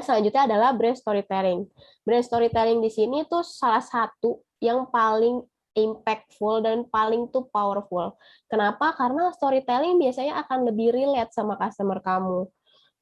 Dan selanjutnya adalah brand storytelling. Brand storytelling di sini tuh salah satu yang paling impactful dan paling tuh powerful. Kenapa? Karena storytelling biasanya akan lebih relate sama customer kamu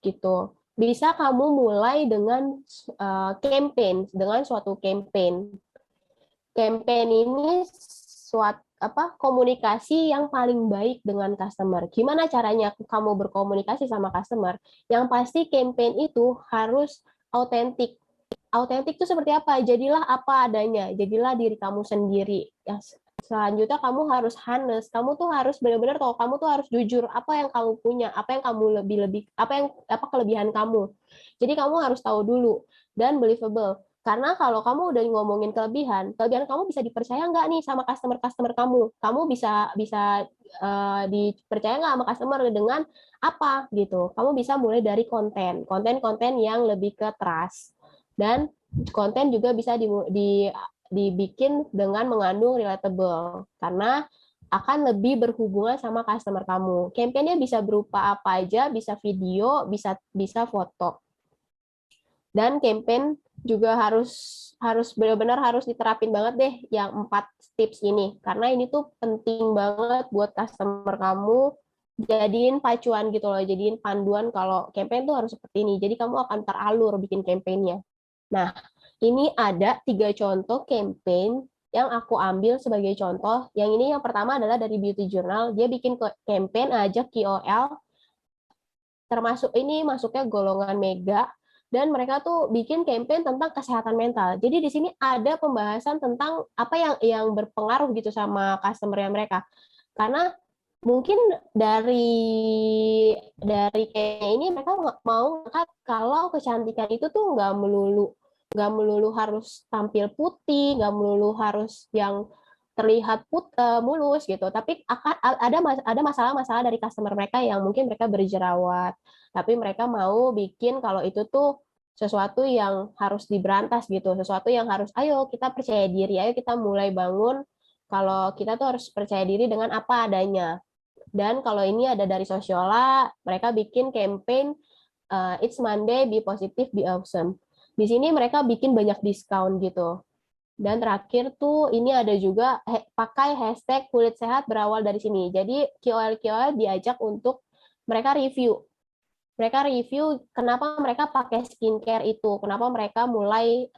gitu. Bisa kamu mulai dengan campaign, dengan suatu campaign. Campaign ini suatu komunikasi yang paling baik dengan customer. Gimana caranya kamu berkomunikasi sama customer? Yang pasti campaign itu harus autentik. Autentik itu seperti apa? Jadilah apa adanya, jadilah diri kamu sendiri. Yang selanjutnya kamu harus honest. Kamu tuh harus benar-benar tahu, kamu tuh harus jujur apa yang kamu punya, apa yang kamu lebih-lebih, apa kelebihan kamu. Jadi kamu harus tahu dulu dan believable. Karena kalau kamu udah ngomongin kelebihan, kelebihan kamu bisa dipercaya nggak nih sama customer-customer kamu? Kamu bisa bisa dipercaya nggak sama customer dengan apa gitu? Kamu bisa mulai dari konten-konten yang lebih ke trust. Dan konten juga bisa dibikin dengan mengandung relatable karena akan lebih berhubungan sama customer kamu. Campaign-nya bisa berupa apa aja, bisa video, bisa foto. Dan campaign juga harus benar-benar harus diterapin banget deh yang 4 tips ini karena ini tuh penting banget buat customer kamu, jadiin pacuan gitu loh, jadiin panduan kalau campaign tuh harus seperti ini. Jadi kamu akan teralur bikin campaign-nya. Nah, ini ada 3 contoh campaign yang aku ambil sebagai contoh. Yang ini yang pertama adalah dari Beauty Journal. Dia bikin campaign ajak KOL, termasuk ini masuknya golongan mega, dan mereka tuh bikin campaign tentang kesehatan mental. Jadi di sini ada pembahasan tentang apa yang berpengaruh gitu sama customer mereka. Karena mungkin dari kayaknya ini mereka mau angkat kalau kecantikan itu tuh nggak melulu harus tampil putih, nggak melulu harus yang terlihat mulus gitu, tapi akan ada masalah-masalah dari customer mereka yang mungkin mereka berjerawat, tapi mereka mau bikin kalau itu tuh sesuatu yang harus diberantas gitu, sesuatu yang harus, ayo kita percaya diri, ayo kita mulai bangun kalau kita tuh harus percaya diri dengan apa adanya. Dan kalau ini ada dari Sosiola, mereka bikin campaign It's Monday, Be Positive, Be Awesome. Di sini mereka bikin banyak diskon gitu. Dan terakhir tuh ini ada juga pakai hashtag kulit sehat berawal dari sini. Jadi KOL-KOL diajak untuk mereka review. Mereka review kenapa mereka pakai skincare itu, kenapa mereka mulai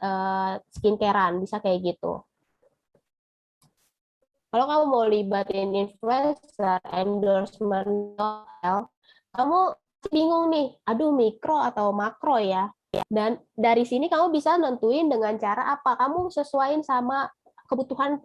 skincarean, bisa kayak gitu. Kalau kamu mau libatin influencer, endorsement, kamu bingung nih, aduh mikro atau makro ya. Dan dari sini kamu bisa nentuin dengan cara apa, kamu sesuaiin sama kebutuhan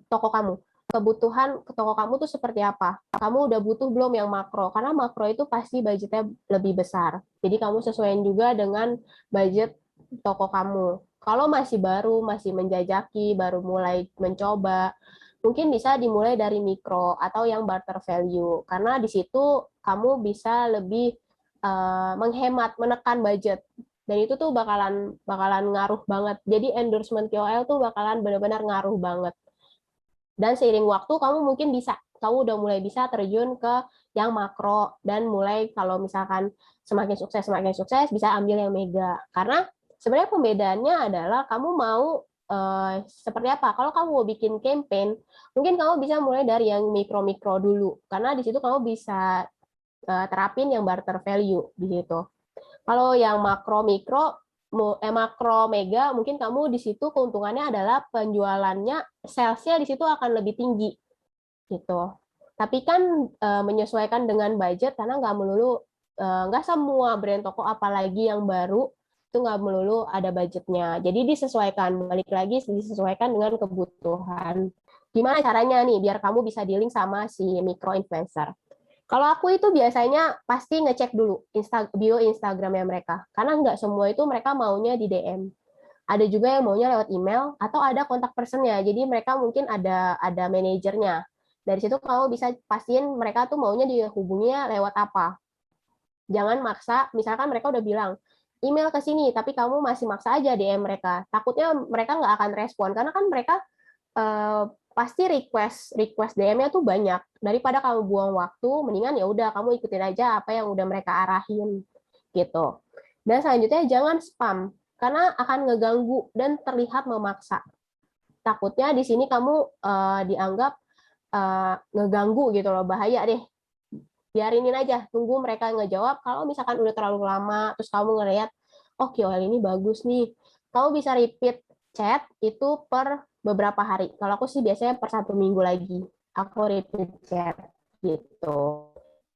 toko kamu. Kebutuhan toko kamu tuh seperti apa? Kamu udah butuh belum yang makro? Karena makro itu pasti budgetnya lebih besar. Jadi kamu sesuaiin juga dengan budget toko kamu. Kalau masih baru, masih menjajaki, baru mulai mencoba, mungkin bisa dimulai dari mikro atau yang barter value. Karena di situ kamu bisa lebih menghemat, menekan budget. Dan itu tuh bakalan ngaruh banget. Jadi endorsement KOL tuh bakalan benar-benar ngaruh banget. Dan seiring waktu kamu udah mulai bisa terjun ke yang makro dan mulai kalau misalkan semakin sukses bisa ambil yang mega. Karena sebenarnya pembedaannya adalah kamu mau seperti apa. Kalau kamu mau bikin campaign, mungkin kamu bisa mulai dari yang mikro-mikro dulu. Karena di situ kamu bisa terapin yang barter value di situ. Kalau yang makro mikro makro mega mungkin kamu di situ keuntungannya adalah penjualannya, salesnya di situ akan lebih tinggi gitu. Tapi kan menyesuaikan dengan budget karena nggak semua brand toko apalagi yang baru itu nggak melulu ada budgetnya. Jadi disesuaikan, balik lagi disesuaikan dengan kebutuhan. Gimana caranya nih biar kamu bisa dealing sama si micro influencer? Kalau aku itu biasanya pasti ngecek dulu bio Instagramnya mereka, karena nggak semua itu mereka maunya di DM. Ada juga yang maunya lewat email atau ada kontak personnya. Jadi mereka mungkin ada manajernya. Dari situ kamu bisa pastiin mereka tuh maunya dihubunginya lewat apa. Jangan maksa, misalkan mereka udah bilang email ke sini, tapi kamu masih maksa aja DM mereka. Takutnya mereka nggak akan respon karena kan mereka pasti request DM-nya tuh banyak. Daripada kamu buang waktu, mendingan ya udah kamu ikutin aja apa yang udah mereka arahin gitu. Dan selanjutnya jangan spam, karena akan ngeganggu dan terlihat memaksa. Takutnya di sini kamu dianggap ngeganggu gitu loh, bahaya deh. Biarinin aja, tunggu mereka ngejawab. Kalau misalkan udah terlalu lama, terus kamu ngeliat, oh KOL ini bagus nih, kamu bisa repeat chat itu per beberapa hari. Kalau aku sih biasanya per 1 minggu lagi, aku repeat chat gitu.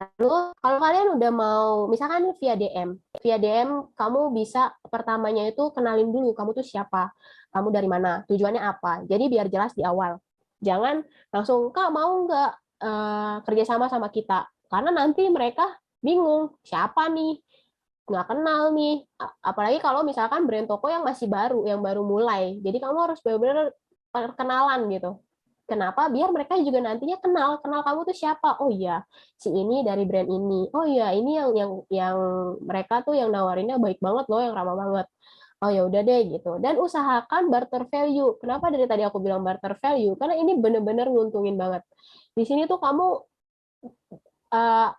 Lalu kalau kalian udah mau, misalkan via DM kamu bisa pertamanya itu kenalin dulu kamu tuh siapa, kamu dari mana, tujuannya apa. Jadi biar jelas di awal. Jangan langsung Kak mau nggak kerjasama sama kita, karena nanti mereka bingung siapa nih, nggak kenal nih. Apalagi kalau misalkan brand toko yang masih baru, yang baru mulai. Jadi kamu harus benar-benar perkenalan gitu. Kenapa? Biar mereka juga nantinya kenal, kenal kamu tuh siapa. Oh iya, si ini dari brand ini. Oh iya, ini yang mereka tuh yang nawarinnya baik banget loh, yang ramah banget. Oh ya udah deh gitu. Dan usahakan barter value. Kenapa dari tadi aku bilang barter value? Karena ini bener-bener nguntungin banget. Di sini tuh kamu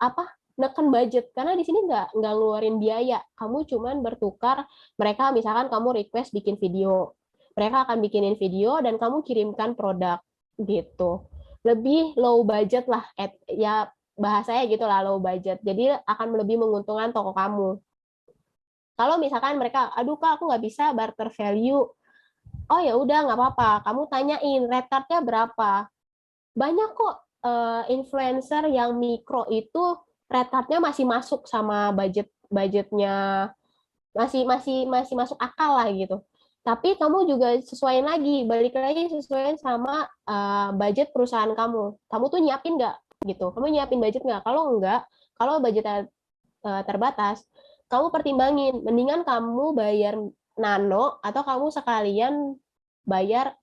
apa neken budget, karena di sini nggak ngeluarin biaya, kamu cuman bertukar. Mereka misalkan kamu request bikin video, mereka akan bikinin video dan kamu kirimkan produk gitu. Lebih low budget lah, ya bahasanya gitu lah, low budget, jadi akan lebih menguntungkan toko kamu. Kalau misalkan mereka, aduh kak aku nggak bisa barter value, oh ya udah nggak apa-apa, kamu tanyain rate cardnya berapa. Banyak kok influencer yang mikro itu red card-nya masih masuk sama budgetnya, masih masuk akal lah gitu. Tapi kamu juga sesuaiin lagi, balik lagi sesuaiin sama budget perusahaan kamu. Kamu tuh nyiapin nggak gitu? Kamu nyiapin budget nggak? Kalau enggak, kalau budgetnya terbatas, kamu pertimbangin, mendingan kamu bayar nano atau kamu sekalian bayar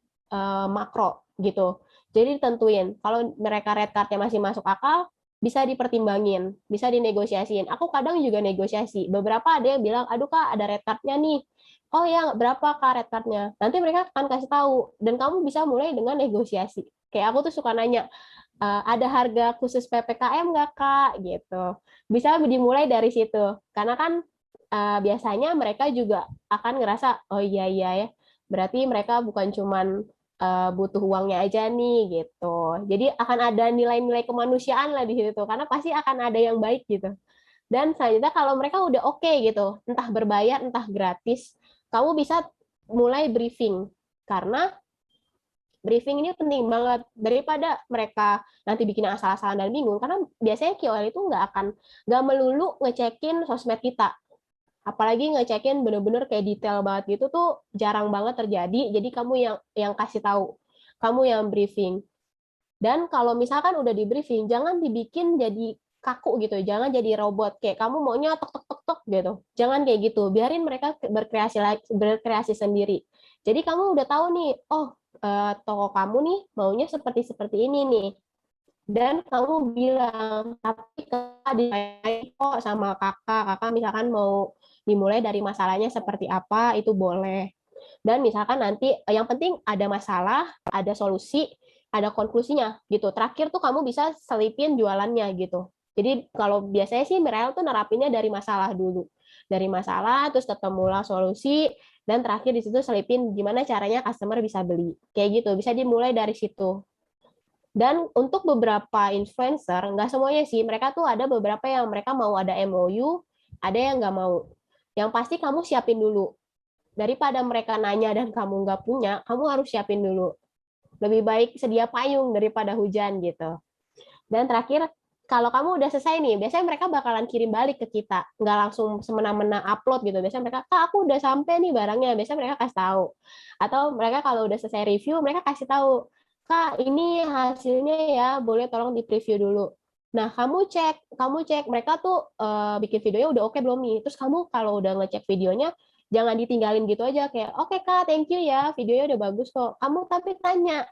makro gitu. Jadi ditentuin, kalau mereka red card-nya masih masuk akal, bisa dipertimbangin, bisa dinegosiasiin. Aku kadang juga negosiasi. Beberapa ada yang bilang, aduh kak ada red card-nya nih. Oh ya, berapa kak red card-nya? Nanti mereka akan kasih tahu. Dan kamu bisa mulai dengan negosiasi. Kayak aku tuh suka nanya, ada harga khusus PPKM nggak kak? Gitu. Bisa dimulai dari situ. Karena kan biasanya mereka juga akan ngerasa, oh iya iya ya, berarti mereka bukan cuman butuh uangnya aja nih gitu. Jadi akan ada nilai-nilai kemanusiaan lah di situ, karena pasti akan ada yang baik gitu. Dan selanjutnya kalau mereka udah oke gitu, entah berbayar entah gratis, kamu bisa mulai briefing. Karena briefing ini penting banget daripada mereka nanti bikin asal-asalan dan bingung, karena biasanya KOL itu nggak melulu ngecekin sosmed kita, apalagi ngecekin bener-bener kayak detail banget gitu tuh jarang banget terjadi. Jadi kamu yang kasih tahu, kamu yang briefing. Dan kalau misalkan udah di briefing, jangan dibikin jadi kaku gitu, jangan jadi robot kayak kamu maunya tok tok tok tok gitu. Jangan kayak gitu, biarin mereka berkreasi sendiri. Jadi kamu udah tahu nih, oh toko kamu nih maunya seperti seperti ini nih. Dan kamu bilang, tapi kakak ditanya kok sama kakak misalkan mau dimulai dari masalahnya seperti apa, itu boleh. Dan misalkan nanti yang penting ada masalah, ada solusi, ada konklusinya gitu. Terakhir tuh kamu bisa selipin jualannya gitu. Jadi kalau biasanya sih Mirel tuh nerapinnya dari masalah dulu. Dari masalah terus ketemulah solusi dan terakhir di situ selipin gimana caranya customer bisa beli. Kayak gitu, bisa dimulai dari situ. Dan untuk beberapa influencer, nggak semuanya sih, mereka tuh ada beberapa yang mereka mau ada MOU, ada yang nggak mau. Yang pasti kamu siapin dulu. Daripada mereka nanya dan kamu nggak punya, kamu harus siapin dulu. Lebih baik sedia payung daripada hujan gitu. Dan terakhir, kalau kamu udah selesai nih, biasanya mereka bakalan kirim balik ke kita. Nggak langsung semena-mena upload gitu. Biasanya mereka, kak aku udah sampai nih barangnya. Biasanya mereka kasih tahu. Atau mereka kalau udah selesai review, mereka kasih tahu, kak ini hasilnya ya, boleh tolong di preview dulu. Nah, kamu cek mereka tuh bikin videonya udah oke belum nih. Terus kamu kalau udah ngecek videonya, jangan ditinggalin gitu aja kayak, oke kak, thank you ya, videonya udah bagus kok. Kamu tapi tanya,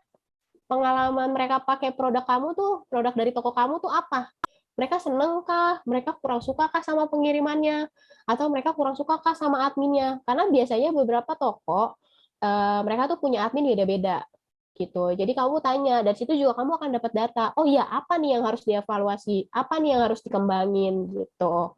pengalaman mereka pakai produk kamu tuh, produk dari toko kamu tuh apa? Mereka seneng kah? Mereka kurang suka kah sama pengirimannya? Atau mereka kurang suka kah sama adminnya? Karena biasanya beberapa toko, mereka tuh punya admin beda-beda gitu. Jadi kamu tanya, dari situ juga kamu akan dapat data. Oh iya, apa nih yang harus dievaluasi? Apa nih yang harus dikembangin gitu.